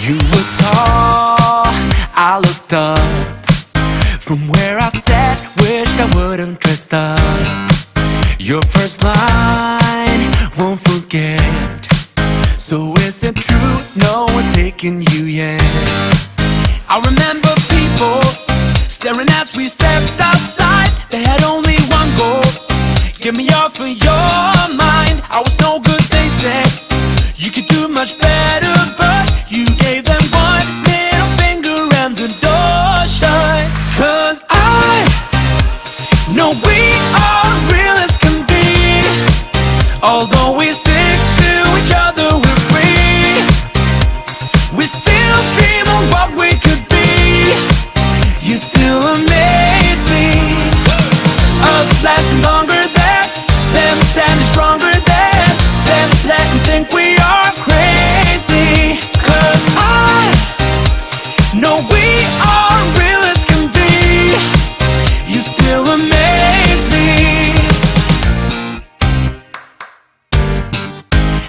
You were tall, I looked up. From where I sat, wished I wouldn't dressed up. Your first line, won't forget. So is it true, no one's taking you yet? I remember people staring as we stepped outside. They had only one goal, get me off of your mind. I was no good, they said. You could do much better, but you gave them one middle finger and the door shut. 'Cause I know we are real as can be. Although we stick to each other, we're free. We still dream of what we could be. You still amaze me. Us lasting longer than them, standing stronger than them, letting think we are crazy. 'Cause I know we are real as can be. You still amaze me.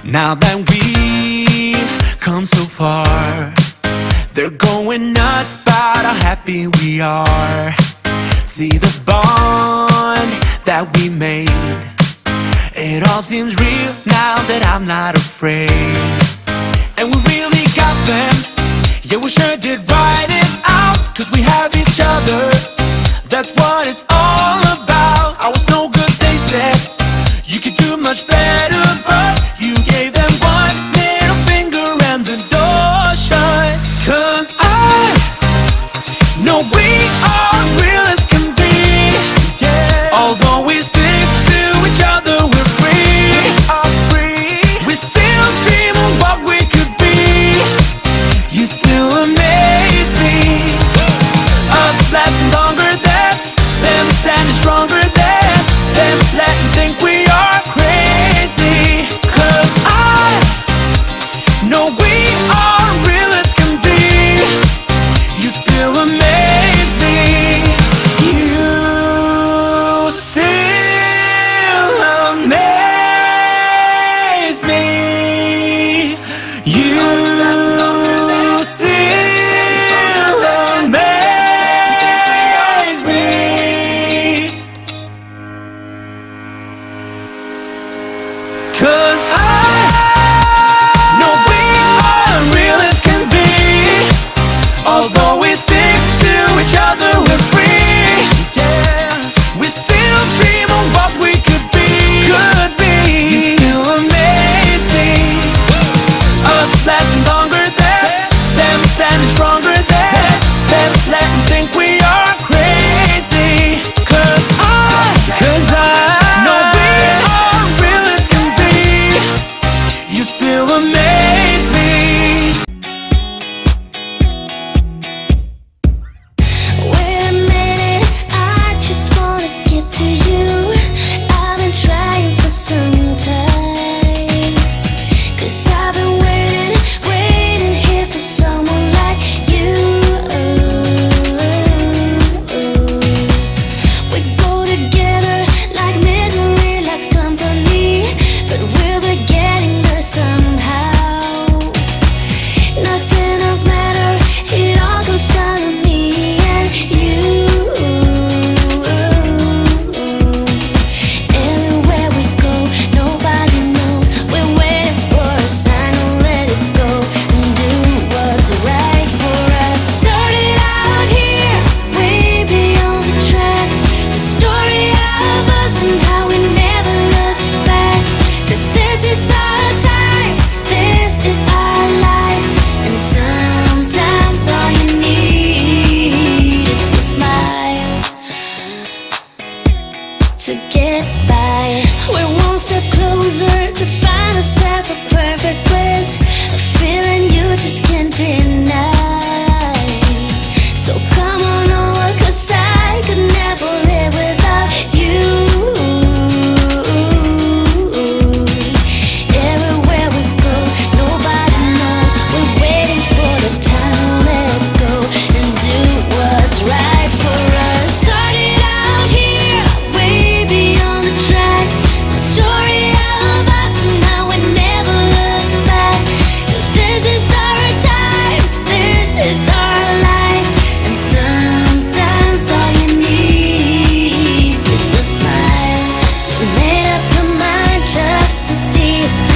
Now that we've come so far, they're going nuts about how happy we are. See the bond that we made, it all seems real now that I'm not afraid. And we really got them, yeah, we sure did write it out. 'Cause we have each other, that's what it's all about. I was no good, they said. You could do much better, but you gave them one middle finger and the door shut. 'Cause I know we are real as can be. Yeah. Although we stick to each other, we're free. We are free. We still dream of what we could be. You still amaze me. Us lasting longer than them,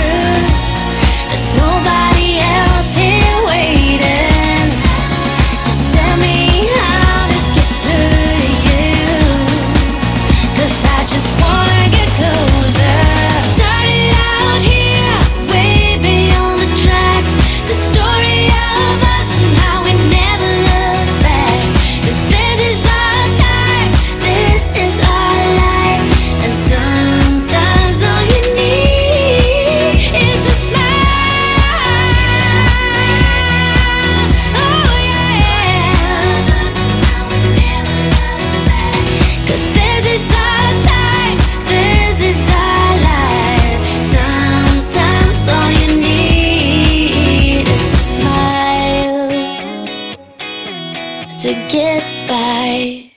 through. There's nobody else here waiting. Just tell me how to get through to you, 'cause I just wanna get closer. Started out here, way beyond the tracks. The story of us and how we never look back. 'Cause this is our time, this is our life. And sometimes all you need is a smile. Oh yeah. 'Cause this is our time, this is our life. Sometimes all you need is a smile to get by.